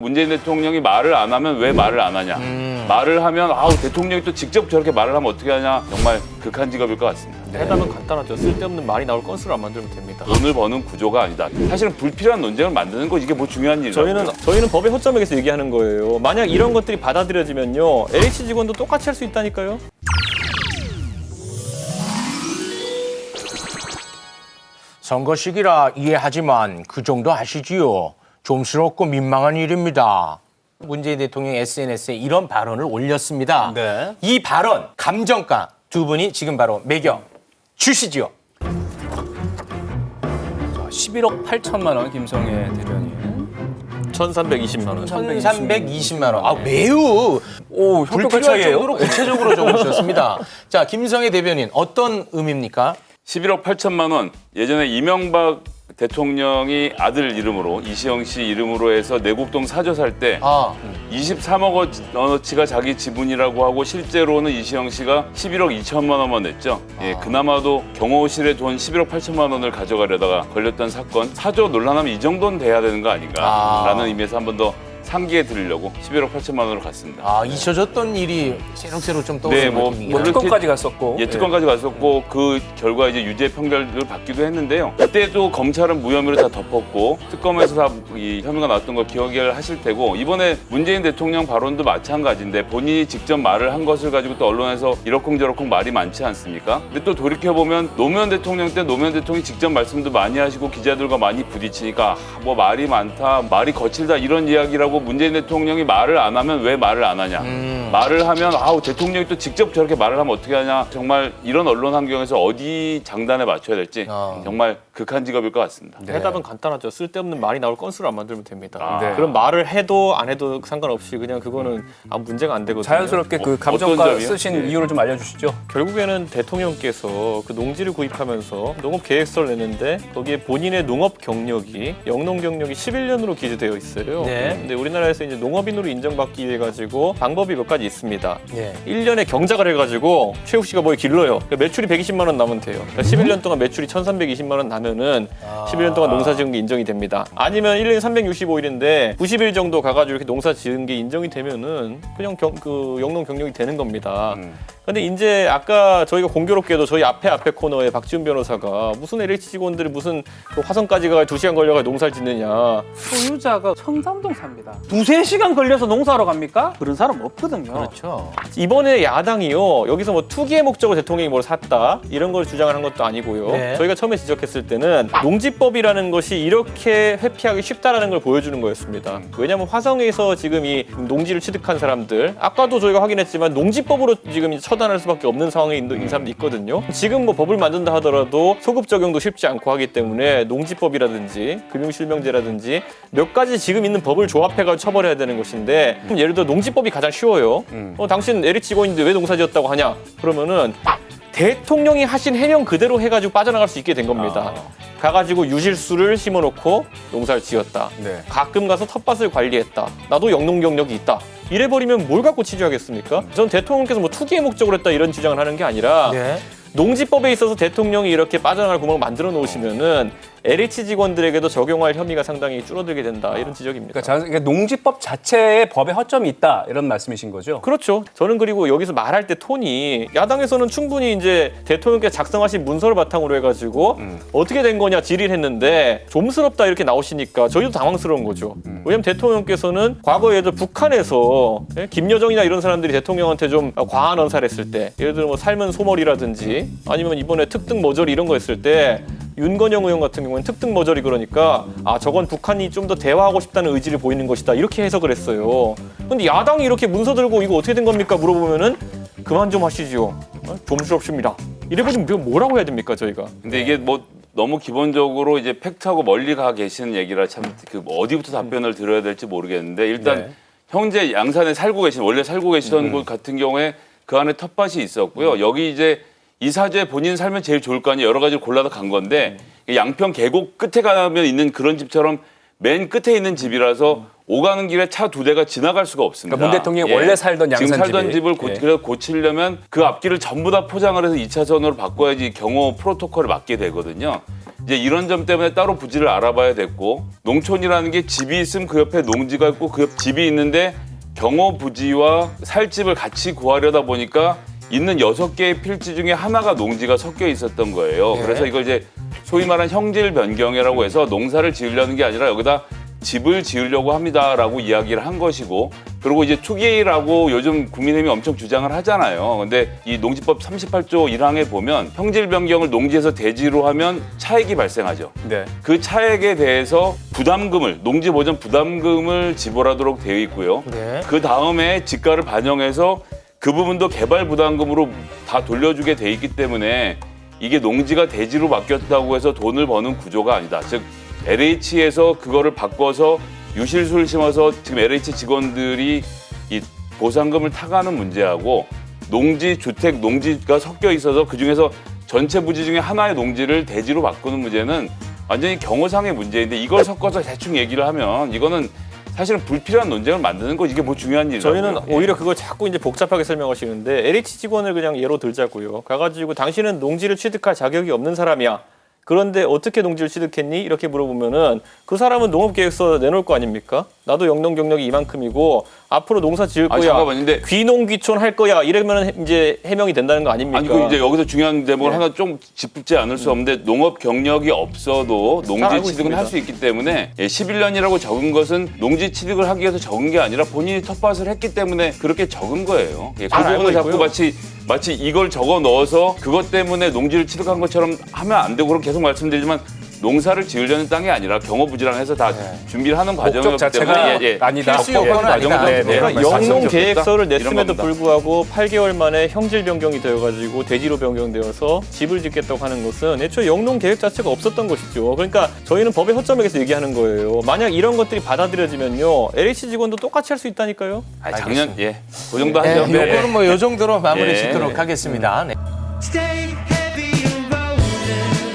문재인 대통령이 말을 안 하면 왜 말을 안 하냐. 말을 하면 대통령이 또 직접 저렇게 말을 하면 어떻게 하냐. 정말 극한 직업일 것 같습니다. 해답은 간단하죠. 쓸데없는 말이 나올 건수를 안 만들면 됩니다. 돈을 버는 구조가 아니다. 사실은 불필요한 논쟁을 만드는 거 이게 뭐 중요한 일이라고요. 저희는 법의 허점에서 얘기하는 거예요. 만약 이런 것들이 받아들여지면요. LH 직원도 똑같이 할 수 있다니까요. 선거 시기라 이해하지만 그 정도 아시지요. 좀스럽고 민망한 일입니다. 문재인 대통령이 SNS에 이런 발언을 올렸습니다. 네. 이 발언, 감정가 두 분이 지금 바로 매겨 주시지요. 11억 8천만 원 김성애 대변인. 1,320만 원. 1,320만 원. 매우 협력할 불필요할 차이예요? 정도로 구체적으로 적으셨습니다. 자, 김성애 대변인 어떤 의미입니까? 11억 8천만 원. 예전에 이명박 대통령이 아들 이름으로 이시영 씨 이름으로 해서 내곡동 사저 살 때 23억 원어치가 자기 지분이라고 하고 실제로는 이시영 씨가 11억 2천만 원만 냈죠. 예, 그나마도 경호실에 돈 11억 8천만 원을 가져가려다가 걸렸던 사건. 사저 논란하면 이 정도는 돼야 되는 거 아닌가라는 의미에서 한 번 더 상기해 드리려고 11억 8천만 원으로 갔습니다. 잊혀졌던 일이 새록새록 좀 네, 떠오르는 느낌이에요. 특검까지 갔었고. 예, 특검까지 갔었고 그 결과 이제 유죄 판결을 받기도 했는데요. 그때도 검찰은 무혐의로 다 덮었고 특검에서 다 이 혐의가 나왔던 걸 기억을 하실 테고 이번에 문재인 대통령 발언도 마찬가지인데 본인이 직접 말을 한 것을 가지고 또 언론에서 이러쿵저러쿵 말이 많지 않습니까? 근데 또 돌이켜보면 노무현 대통령 때 노무현 대통령이 직접 말씀도 많이 하시고 기자들과 많이 부딪히니까 뭐 말이 많다, 말이 거칠다 이런 이야기라고 문재인 대통령이 말을 안 하면 왜 말을 안 하냐. 말을 하면 대통령이 또 직접 저렇게 말을 하면 어떻게 하냐. 정말 이런 언론 환경에서 어디 장단에 맞춰야 될지 정말 극한 직업일 것 같습니다. 해답은 간단하죠. 쓸데없는 말이 나올 건수를 안 만들면 됩니다. 네. 그럼 말을 해도 안 해도 상관없이 그냥 그거는 아무 문제가 안 되거든요. 자연스럽게 그 어떤 감정가 점이요? 쓰신 이유를 좀 알려주시죠. 결국에는 대통령께서 그 농지를 구입하면서 농업 계획서를 냈는데 거기에 본인의 농업 경력이 영농 경력이 11년으로 기재되어 있어요. 네. 근데 우리나라에서 이제 농업인으로 인정받기 위해 가지고 방법이 몇 가지 있습니다. 네. 1년에 경작을 해가지고 최욱 씨가 뭐 길러요. 그러니까 매출이 120만 원 나면 돼요. 그러니까 11년 동안 매출이 1,320만 원 나면은 11년 동안 농사 지은 게 인정이 됩니다. 아니면 1년에 365일인데 90일 정도 가가지고 이렇게 농사 지은 게 인정이 되면은 그냥 그 영농 경력이 되는 겁니다. 근데 이제 아까 저희가 공교롭게도 저희 앞에 코너에 박지훈 변호사가 무슨 LH 직원들이 무슨 그 화성까지 가 2시간 걸려가 농사를 짓느냐. 소유자가 청담동 삽니다. 2-3시간 걸려서 농사하러 갑니까? 그런 사람 없거든요. 그렇죠. 이번에 야당이요. 여기서 뭐 투기의 목적으로 대통령이 뭘 샀다 이런 걸 주장을 한 것도 아니고요. 네. 저희가 처음에 지적했을 때는 농지법이라는 것이 이렇게 회피하기 쉽다라는 걸 보여주는 거였습니다. 왜냐하면 화성에서 지금 이 농지를 취득한 사람들 아까도 저희가 확인했지만 농지법으로 지금 처단할 수밖에 없는 상황에 있는 사람도 있거든요. 지금 뭐 법을 만든다 하더라도 소급 적용도 쉽지 않고 하기 때문에 농지법이라든지 금융실명제라든지 몇 가지 지금 있는 법을 조합해가지고 처벌해야 되는 것인데 예를 들어 농지법이 가장 쉬워요. 당신 LH 직원인데 왜 농사지었다고 하냐? 그러면은 대통령이 하신 해명 그대로 해가지고 빠져나갈 수 있게 된 겁니다. 가가지고 유실수를 심어놓고 농사를 지었다. 네. 가끔 가서 텃밭을 관리했다. 나도 영농 경력이 있다. 이래버리면 뭘 갖고 치주하겠습니까? 전 대통령께서 뭐 투기의 목적으로 했다 이런 주장을 하는 게 아니라 네. 농지법에 있어서 대통령이 이렇게 빠져나갈 구멍을 만들어 놓으시면은 LH 직원들에게도 적용할 혐의가 상당히 줄어들게 된다 이런 지적입니다. 그러니까 농지법 자체에 법에 허점이 있다 이런 말씀이신 거죠? 그렇죠. 저는 그리고 여기서 말할 때 톤이 야당에서는 충분히 이제 대통령께서 작성하신 문서를 바탕으로 해가지고 어떻게 된 거냐 질의를 했는데 좀스럽다 이렇게 나오시니까 저희도 당황스러운 거죠. 왜냐하면 대통령께서는 과거에 예를 들어 북한에서 김여정이나 이런 사람들이 대통령한테 좀 과한 언사를 했을 때 예를 들어 뭐 삶은 소머리라든지 아니면 이번에 특등 머저리 이런 거 했을 때 윤건영 의원 같은 경우는 특등 머저리 그러니까 저건 북한이 좀 더 대화하고 싶다는 의지를 보이는 것이다 이렇게 해석을 했어요. 근데 야당이 이렇게 문서 들고 이거 어떻게 된 겁니까 물어보면은 그만 좀 하시지요. 좀스럽습니다. 이래버리면 뭐라고 해야 됩니까 저희가? 근데 이게 뭐 너무 기본적으로 이제 팩트하고 멀리 가 계시는 얘기라 참 그 어디부터 답변을 드려야 될지 모르겠는데 일단 현재 양산에 원래 살고 계시던 곳 같은 경우에 그 안에 텃밭이 있었고요. 여기 이제 이 사주에 본인 살면 제일 좋을 거 아니에요. 여러 가지를 골라서 간 건데 양평 계곡 끝에 가면 있는 그런 집처럼 맨 끝에 있는 집이라서 오가는 길에 차 2대가 지나갈 수가 없습니다. 그러니까 문 대통령이 원래 살던 지금 양산 살던 집을 그래서 고치려면 그 앞길을 전부 다 포장을 해서 2차선으로 바꿔야지 경호 프로토콜을 맞게 되거든요. 이제 이런 점 때문에 따로 부지를 알아봐야 됐고 농촌이라는 게 집이 있으면 그 옆에 농지가 있고 그 옆 집이 있는데 경호 부지와 살집을 같이 구하려다 보니까 있는 6개의 필지 중에 하나가 농지가 섞여 있었던 거예요. 네. 그래서 이걸 이제 소위 말하는 형질 변경이라고 해서 농사를 지으려는 게 아니라 여기다 집을 지으려고 합니다라고 이야기를 한 것이고 그리고 이제 투기라고 요즘 국민의힘이 엄청 주장을 하잖아요. 근데 이 농지법 38조 1항에 보면 형질 변경을 농지에서 대지로 하면 차액이 발생하죠. 네. 그 차액에 대해서 부담금을 농지 보전 부담금을 지불하도록 되어 있고요. 네. 그 다음에 지가를 반영해서 그 부분도 개발 부담금으로 다 돌려주게 돼 있기 때문에 이게 농지가 대지로 바뀌었다고 해서 돈을 버는 구조가 아니다. 즉 LH에서 그거를 바꿔서 유실수를 심어서 지금 LH 직원들이 이 보상금을 타가는 문제하고 농지, 주택, 농지가 섞여 있어서 그중에서 전체 부지 중에 하나의 농지를 대지로 바꾸는 문제는 완전히 경호상의 문제인데 이걸 섞어서 대충 얘기를 하면 이거는 사실은 불필요한 논쟁을 만드는 거 이게 뭐 중요한 일이라고요. 저희는 오히려 그걸 자꾸 이제 복잡하게 설명하시는데 LH 직원을 그냥 예로 들자고요. 가가지고 당신은 농지를 취득할 자격이 없는 사람이야. 그런데 어떻게 농지를 취득했니? 이렇게 물어보면은 그 사람은 농업계획서 내놓을 거 아닙니까? 나도 영농 경력이 이만큼이고 앞으로 농사 지을 거야. 잠깐만요. 근데 귀농귀촌 할 거야. 이러면 이제 해명이 된다는 거 아닙니까? 아니 그 이제 여기서 중요한 대목을 하나 좀 짚지 않을 수 없는데 농업 경력이 없어도 잘 농지 알고 취득은 있습니다. 할 수 있기 때문에 11년이라고 적은 것은 농지 취득을 하기 위해서 적은 게 아니라 본인이 텃밭을 했기 때문에 그렇게 적은 거예요. 그 잘 알고 부분을 자꾸 있고요. 마치 이걸 적어 넣어서 그것 때문에 농지를 취득한 것처럼 하면 안 되고 그럼 계속 말씀드리지만 농사를 지으려는 땅이 아니라 경호부지랑 해서 다 준비를 하는 과정이기 목적 때문에 자체가 아니다. 필수 요건은 아니다. 네, 네. 그러니까 말씀하셨겠다? 영농 계획서를 이런 냈음에도 겁니다. 불구하고 8개월 만에 형질 변경이 되어가지고 대지로 변경되어서 집을 짓겠다고 하는 것은 애초에 영농 계획 자체가 없었던 것이죠. 그러니까 저희는 법의 허점에서 얘기하는 거예요. 만약 이런 것들이 받아들여지면요, LH 직원도 똑같이 할 수 있다니까요. 작년 그 정도 하죠. 네, 요거는 뭐 요 정도로 마무리 예. 짓도록 하겠습니다. 네. Stay heavy and rolling.